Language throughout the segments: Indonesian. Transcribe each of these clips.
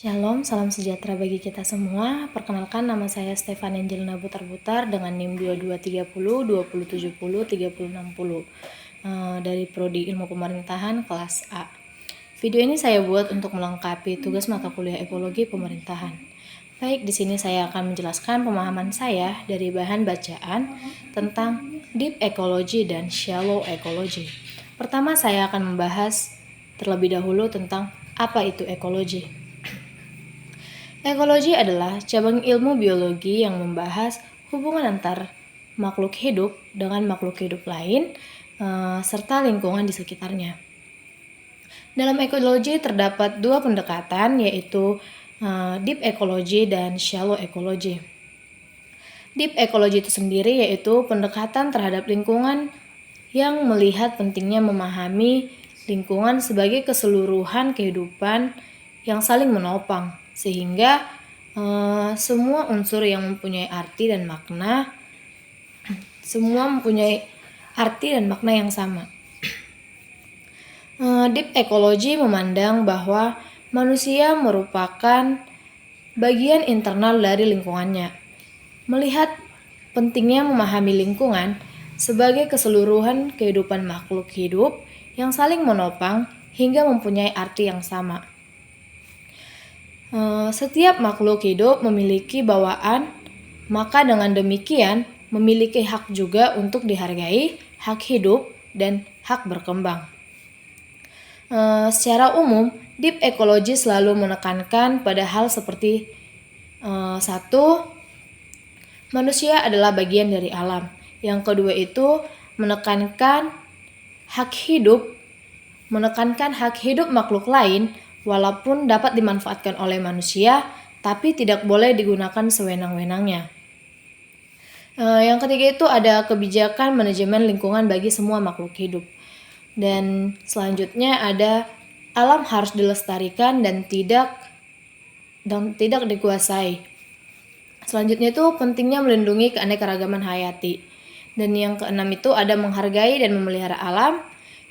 Shalom, salam sejahtera bagi kita semua. Perkenalkan, nama saya Stefan Angelina Butar-Butar dengan NIM 2230 2070 3060 dari Prodi Ilmu Pemerintahan kelas A. Video ini saya buat untuk melengkapi tugas mata kuliah Ekologi Pemerintahan. Baik, di sini saya akan menjelaskan pemahaman saya dari bahan bacaan tentang Deep Ecology dan Shallow Ecology. Pertama, saya akan membahas terlebih dahulu tentang apa itu ekologi. Ekologi adalah cabang ilmu biologi yang membahas hubungan antar makhluk hidup dengan makhluk hidup lain serta lingkungan di sekitarnya. Dalam ekologi terdapat dua pendekatan, yaitu deep ecology dan shallow ecology. Deep ecology itu sendiri yaitu pendekatan terhadap lingkungan yang melihat pentingnya memahami lingkungan sebagai keseluruhan kehidupan yang saling menopang, sehingga semua unsur yang mempunyai arti dan makna yang sama. Deep ecology memandang bahwa manusia merupakan bagian internal dari lingkungannya. Melihat pentingnya memahami lingkungan sebagai keseluruhan kehidupan makhluk hidup yang saling menopang hingga mempunyai arti yang sama. Setiap makhluk hidup memiliki bawaan, maka dengan demikian memiliki hak juga untuk dihargai, hak hidup, dan hak berkembang. Secara umum, deep ecology selalu menekankan pada hal seperti satu, manusia adalah bagian dari alam. Yang kedua itu menekankan hak hidup makhluk lain walaupun dapat dimanfaatkan oleh manusia, tapi tidak boleh digunakan sewenang-wenangnya. Yang ketiga itu ada kebijakan manajemen lingkungan bagi semua makhluk hidup. Dan selanjutnya ada alam harus dilestarikan dan tidak dikuasai. Selanjutnya itu pentingnya melindungi keanekaragaman hayati. Dan yang keenam itu ada menghargai dan memelihara alam.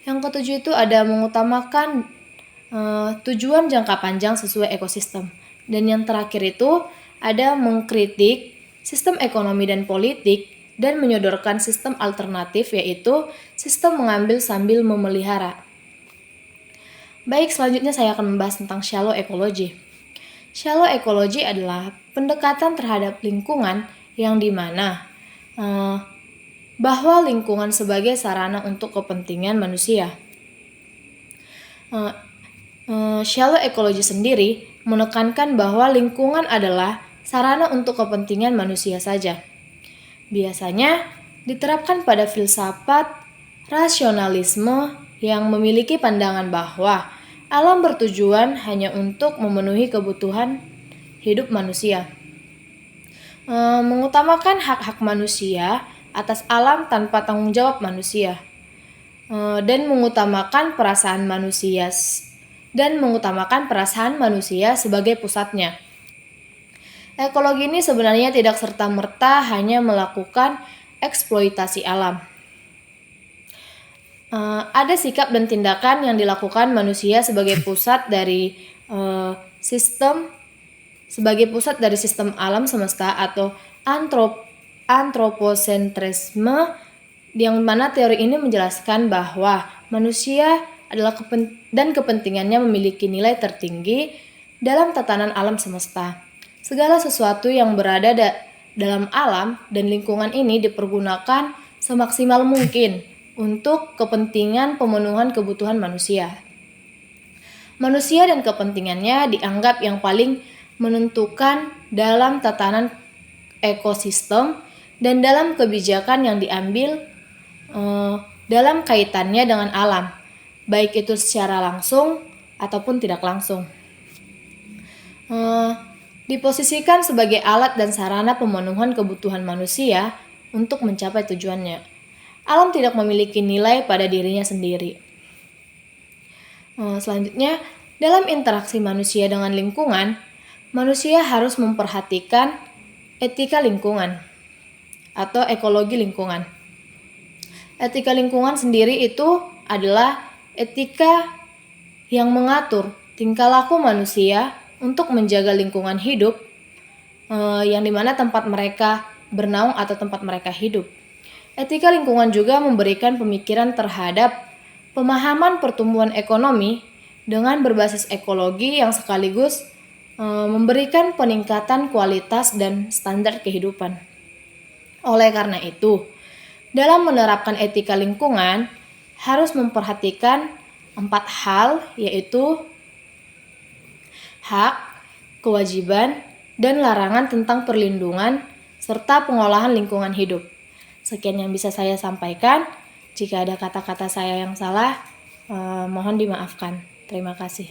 Yang ketujuh itu ada mengutamakan tujuan jangka panjang sesuai ekosistem. Dan yang terakhir itu ada mengkritik sistem ekonomi dan politik dan menyodorkan sistem alternatif, yaitu sistem mengambil sambil memelihara. Baik, selanjutnya saya akan membahas tentang shallow ecology. Shallow ecology adalah pendekatan terhadap lingkungan yang dimana bahwa lingkungan sebagai sarana untuk kepentingan manusia. Shallow ecology sendiri menekankan bahwa lingkungan adalah sarana untuk kepentingan manusia saja. Biasanya diterapkan pada filsafat rasionalisme yang memiliki pandangan bahwa alam bertujuan hanya untuk memenuhi kebutuhan hidup manusia. Mengutamakan hak-hak manusia atas alam tanpa tanggung jawab manusia. Dan mengutamakan perasaan manusia sebagai pusatnya. Ekologi ini sebenarnya tidak serta-merta hanya melakukan eksploitasi alam. Ada sikap dan tindakan yang dilakukan manusia sebagai pusat dari sistem alam semesta atau antroposentrisme, yang mana teori ini menjelaskan bahwa manusia adalah dan kepentingannya memiliki nilai tertinggi dalam tatanan alam semesta. Segala sesuatu yang berada dalam alam dan lingkungan ini dipergunakan semaksimal mungkin untuk kepentingan pemenuhan kebutuhan manusia. Manusia dan kepentingannya dianggap yang paling menentukan dalam tatanan ekosistem dan dalam kebijakan yang diambil dalam kaitannya dengan alam, baik itu secara langsung ataupun tidak langsung. Diposisikan sebagai alat dan sarana pemenuhan kebutuhan manusia untuk mencapai tujuannya. Alam tidak memiliki nilai pada dirinya sendiri. Selanjutnya, dalam interaksi manusia dengan lingkungan, manusia harus memperhatikan etika lingkungan atau ekologi lingkungan. Etika lingkungan sendiri itu adalah etika yang mengatur tingkah laku manusia untuk menjaga lingkungan hidup yang dimana tempat mereka bernaung atau tempat mereka hidup. Etika lingkungan juga memberikan pemikiran terhadap pemahaman pertumbuhan ekonomi dengan berbasis ekologi yang sekaligus memberikan peningkatan kualitas dan standar kehidupan. Oleh karena itu, dalam menerapkan etika lingkungan harus memperhatikan 4 hal, yaitu hak, kewajiban, dan larangan tentang perlindungan serta pengolahan lingkungan hidup. Sekian yang bisa saya sampaikan. Jika ada kata-kata saya yang salah, mohon dimaafkan. Terima kasih.